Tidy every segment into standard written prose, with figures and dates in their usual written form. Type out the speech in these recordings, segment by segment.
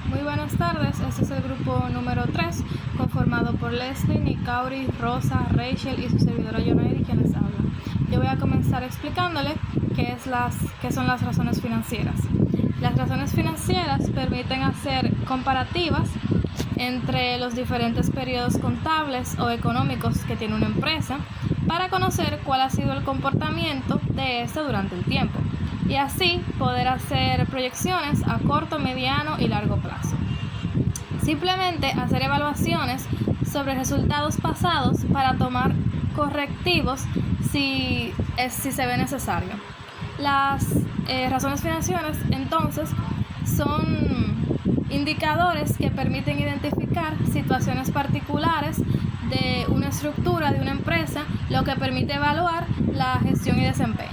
Muy buenas tardes, este es el grupo número 3, conformado por Leslie, Nicauri, Rosa, Rachel y su servidora Yonairi, quienes hablan. Yo voy a comenzar explicándole qué son las razones financieras. Las razones financieras permiten hacer comparativas entre los diferentes periodos contables o económicos que tiene una empresa para conocer cuál ha sido el comportamiento de éste durante el tiempo y así poder hacer proyecciones a corto, mediano y largo plazo. Simplemente hacer evaluaciones sobre resultados pasados para tomar correctivos si se ve necesario. Las razones financieras entonces son indicadores que permiten identificar situaciones particulares de una estructura de una empresa, lo que permite evaluar la gestión y desempeño.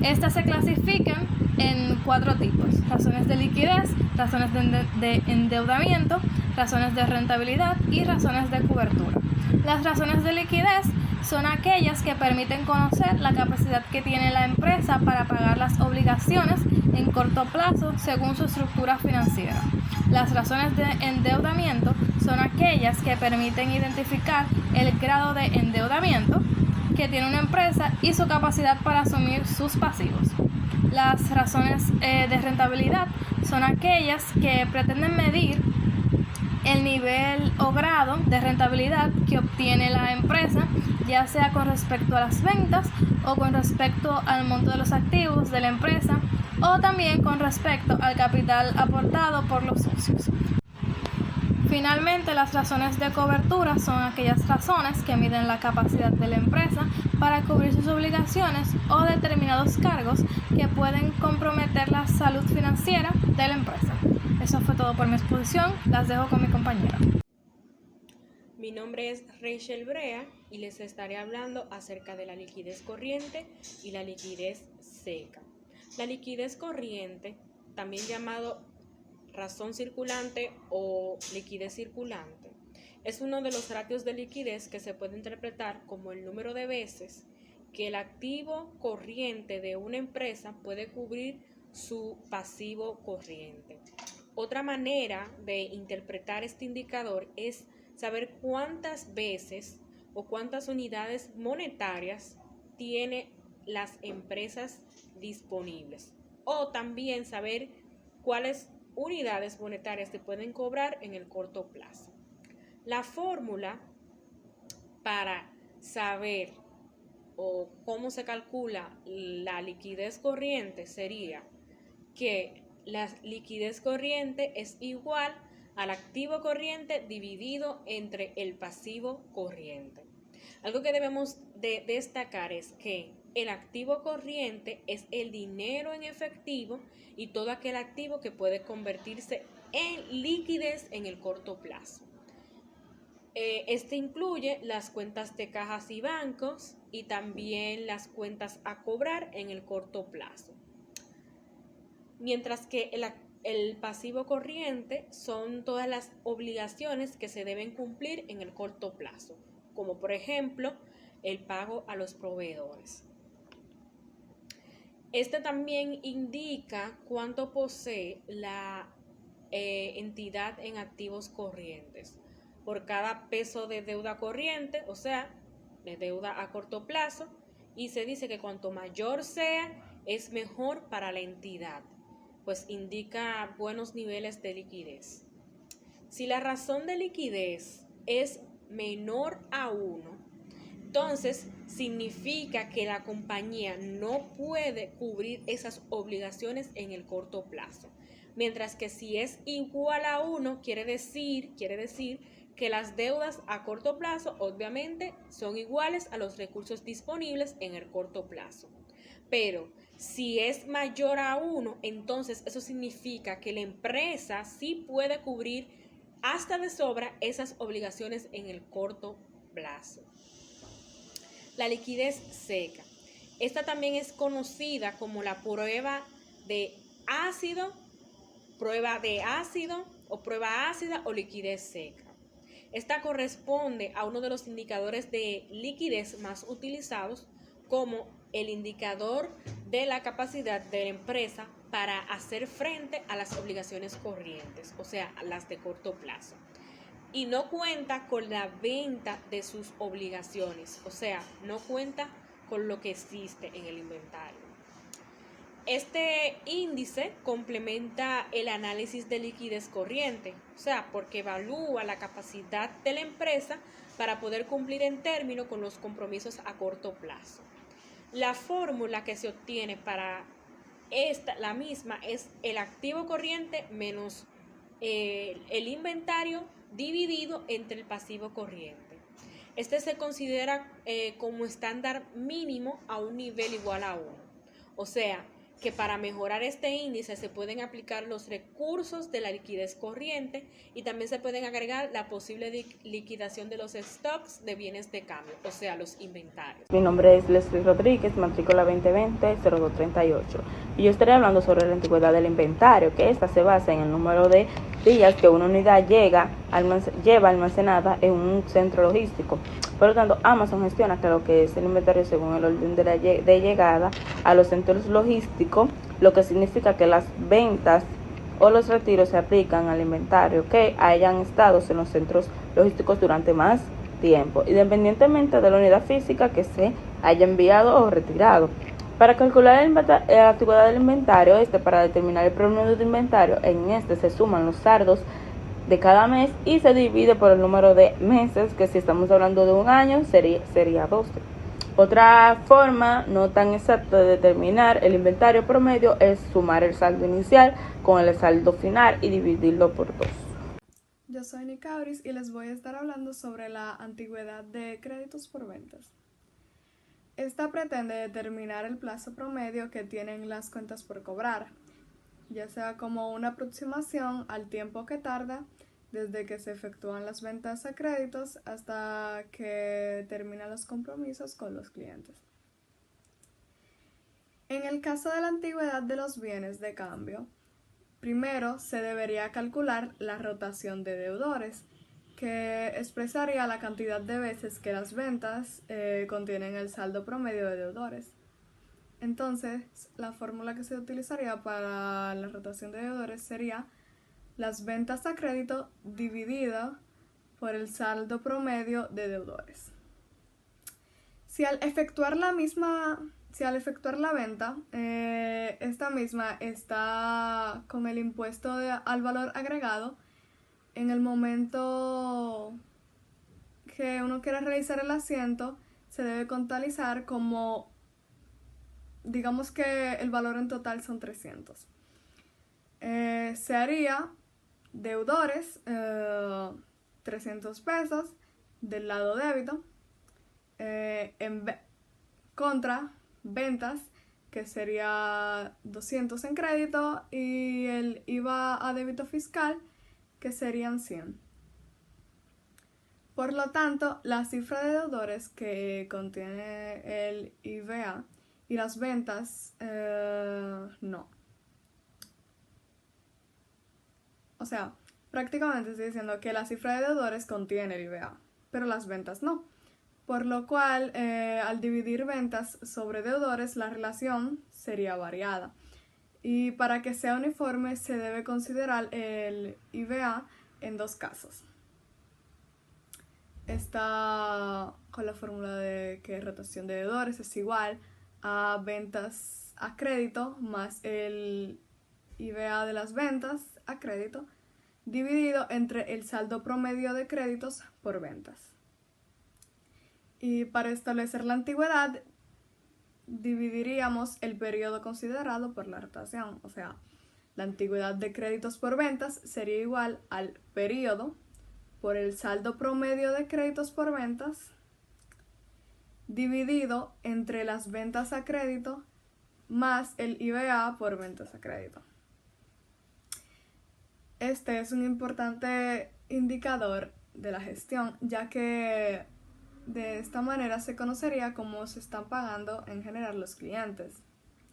Estas se clasifican en 4 tipos: razones de liquidez, razones de endeudamiento, razones de rentabilidad y razones de cobertura. Las razones de liquidez son aquellas que permiten conocer la capacidad que tiene la empresa para pagar las obligaciones en corto plazo según su estructura financiera. Las razones de endeudamiento son aquellas que permiten identificar el grado de endeudamiento que tiene una empresa y su capacidad para asumir sus pasivos. Las razones de rentabilidad son aquellas que pretenden medir el nivel o grado de rentabilidad que obtiene la empresa, ya sea con respecto a las ventas o con respecto al monto de los activos de la empresa o también con respecto al capital aportado por los socios. Finalmente, las razones de cobertura son aquellas razones que miden la capacidad de la empresa para cubrir sus obligaciones o determinados cargos que pueden comprometer la salud financiera de la empresa. Eso fue todo por mi exposición. Las dejo con mi compañera. Mi nombre es Rachel Brea y les estaré hablando acerca de la liquidez corriente y la liquidez seca. La liquidez corriente, también llamado razón circulante o liquidez circulante, es uno de los ratios de liquidez que se puede interpretar como el número de veces que el activo corriente de una empresa puede cubrir su pasivo corriente. Otra manera de interpretar este indicador es saber cuántas veces o cuántas unidades monetarias tiene las empresas disponibles, o también saber cuáles unidades monetarias se pueden cobrar en el corto plazo. La fórmula para saber o cómo se calcula la liquidez corriente sería que la liquidez corriente es igual al activo corriente dividido entre el pasivo corriente. Algo que debemos de destacar es que el activo corriente es el dinero en efectivo y todo aquel activo que puede convertirse en liquidez en el corto plazo. Este incluye las cuentas de cajas y bancos y también las cuentas a cobrar en el corto plazo. Mientras que el pasivo corriente son todas las obligaciones que se deben cumplir en el corto plazo, como por ejemplo el pago a los proveedores. Este también indica cuánto posee la entidad en activos corrientes. Por cada peso de deuda corriente, o sea, de deuda a corto plazo, y se dice que cuanto mayor sea, es mejor para la entidad, pues indica buenos niveles de liquidez. Si la razón de liquidez es menor a 1, entonces significa que la compañía no puede cubrir esas obligaciones en el corto plazo. Mientras que si es igual a 1, quiere decir que las deudas a corto plazo obviamente son iguales a los recursos disponibles en el corto plazo. Pero si es mayor a 1, entonces eso significa que la empresa sí puede cubrir hasta de sobra esas obligaciones en el corto plazo. La liquidez seca. Esta también es conocida como la prueba de ácido o prueba ácida o liquidez seca. Esta corresponde a uno de los indicadores de liquidez más utilizados como el indicador de la capacidad de la empresa para hacer frente a las obligaciones corrientes, o sea, las de corto plazo. Y no cuenta con la venta de sus obligaciones, o sea, no cuenta con lo que existe en el inventario. Este índice complementa el análisis de liquidez corriente, o sea, porque evalúa la capacidad de la empresa para poder cumplir en término con los compromisos a corto plazo. La fórmula que se obtiene para la misma es el activo corriente menos el inventario dividido entre el pasivo corriente. Este se considera como estándar mínimo a un nivel igual a 1. O sea, que para mejorar este índice se pueden aplicar los recursos de la liquidez corriente y también se pueden agregar la posible liquidación de los stocks de bienes de cambio, o sea, los inventarios. Mi nombre es Leslie Rodríguez, matrícula 2020-0238, y yo estaré hablando sobre la antigüedad del inventario, que esta se basa en el número de días que una unidad lleva almacenada en un centro logístico. Por lo tanto, Amazon gestiona lo que es el inventario según el orden de llegada a los centros logísticos, lo que significa que las ventas o los retiros se aplican al inventario que hayan estado en los centros logísticos durante más tiempo, independientemente de la unidad física que se haya enviado o retirado. Para calcular la antigüedad del inventario, para determinar el promedio de inventario, en se suman los saldos de cada mes y se divide por el número de meses, que si estamos hablando de un año sería 12. Otra forma no tan exacta de determinar el inventario promedio es sumar el saldo inicial con el saldo final y dividirlo por 2. Yo soy Nicauris y les voy a estar hablando sobre la antigüedad de créditos por ventas. Esta pretende determinar el plazo promedio que tienen las cuentas por cobrar, ya sea como una aproximación al tiempo que tarda desde que se efectúan las ventas a créditos hasta que terminan los compromisos con los clientes. En el caso de la antigüedad de los bienes de cambio, primero se debería calcular la rotación de deudores, que expresaría la cantidad de veces que las ventas contienen el saldo promedio de deudores. Entonces, la fórmula que se utilizaría para la rotación de deudores sería las ventas a crédito dividido por el saldo promedio de deudores. Si al efectuar la venta, esta misma está con el impuesto al valor agregado, en el momento que uno quiera realizar el asiento, se debe contabilizar como, digamos que el valor en total son 300. Se haría deudores, 300 pesos del lado débito, contra ventas, que sería 200 en crédito, y el IVA a débito fiscal, que serían 100. Por lo tanto, la cifra de deudores que contiene el IVA y las ventas, no. O sea, prácticamente estoy diciendo que la cifra de deudores contiene el IVA, pero las ventas no. Por lo cual, al dividir ventas sobre deudores, la relación sería variada. Y para que sea uniforme, se debe considerar el IVA en dos casos. Está con la fórmula de que rotación de deudores es igual a ventas a crédito más el IVA de las ventas a crédito dividido entre el saldo promedio de créditos por ventas. Y para establecer la antigüedad, dividiríamos el periodo considerado por la rotación. O sea, la antigüedad de créditos por ventas sería igual al periodo por el saldo promedio de créditos por ventas dividido entre las ventas a crédito más el IVA por ventas a crédito. Este es un importante indicador de la gestión, ya que de esta manera se conocería cómo se están pagando en general los clientes.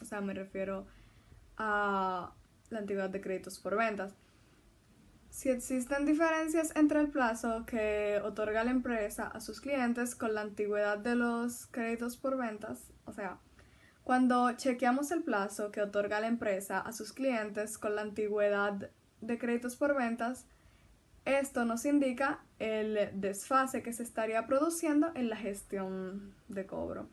O sea, me refiero a la antigüedad de créditos por ventas. Si existen diferencias entre el plazo que otorga la empresa a sus clientes con la antigüedad de los créditos por ventas, o sea, Cuando chequeamos el plazo que otorga la empresa a sus clientes con la antigüedad de créditos por ventas, esto nos indica el desfase que se estaría produciendo en la gestión de cobro.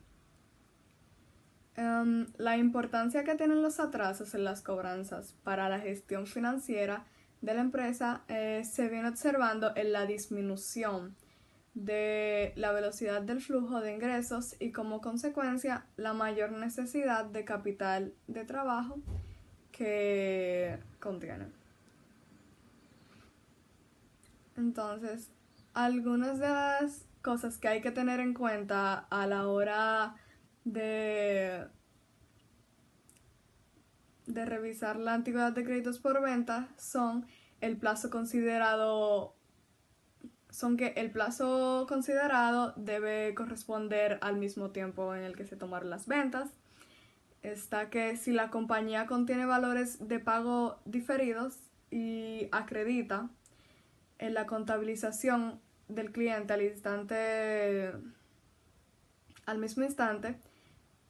La importancia que tienen los atrasos en las cobranzas para la gestión financiera de la empresa se viene observando en la disminución de la velocidad del flujo de ingresos y como consecuencia la mayor necesidad de capital de trabajo que contiene. Entonces, algunas de las cosas que hay que tener en cuenta a la hora de revisar la antigüedad de créditos por venta son que el plazo considerado debe corresponder al mismo tiempo en el que se tomaron las ventas. Está que si la compañía contiene valores de pago diferidos y acredita en la contabilización del cliente al mismo instante,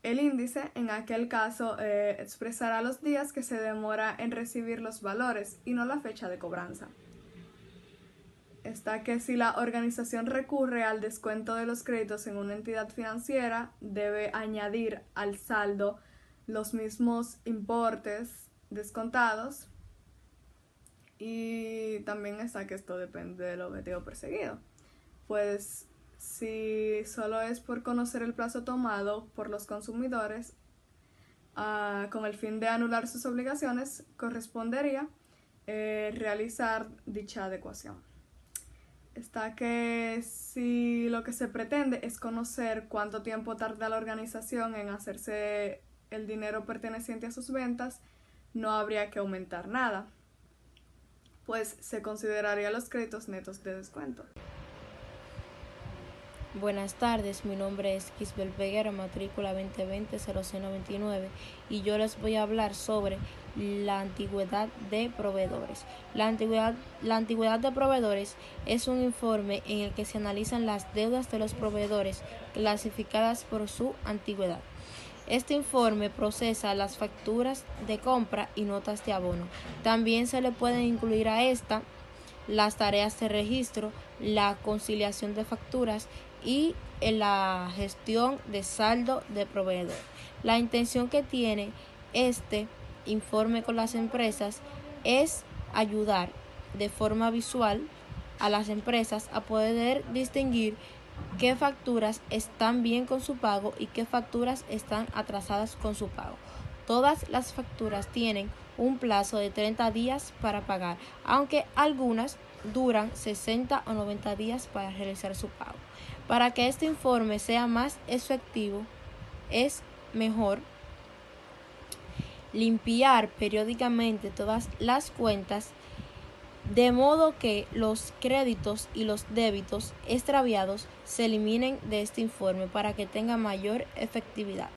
el índice en aquel caso expresará los días que se demora en recibir los valores y no la fecha de cobranza. Está que si la organización recurre al descuento de los créditos en una entidad financiera, debe añadir al saldo los mismos importes descontados. Y también está que esto depende del objetivo perseguido. Pues si solo es por conocer el plazo tomado por los consumidores con el fin de anular sus obligaciones, correspondería realizar dicha adecuación. Está que si lo que se pretende es conocer cuánto tiempo tarda la organización en hacerse el dinero perteneciente a sus ventas, no habría que aumentar nada, pues se consideraría los créditos netos de descuento. Buenas tardes, mi nombre es Kisbel Peguero, matrícula 2020-0699 y yo les voy a hablar sobre la antigüedad de proveedores. La antigüedad de proveedores es un informe en el que se analizan las deudas de los proveedores clasificadas por su antigüedad. Este informe procesa las facturas de compra y notas de abono. También se le pueden incluir a esta las tareas de registro, la conciliación de facturas y la gestión de saldo de proveedor. La intención que tiene este informe con las empresas es ayudar de forma visual a las empresas a poder distinguir qué facturas están bien con su pago y qué facturas están atrasadas con su pago. Todas las facturas tienen un plazo de 30 días para pagar, aunque algunas duran 60 o 90 días para realizar su pago. Para que este informe sea más efectivo, es mejor limpiar periódicamente todas las cuentas de modo que los créditos y los débitos extraviados se eliminen de este informe para que tenga mayor efectividad.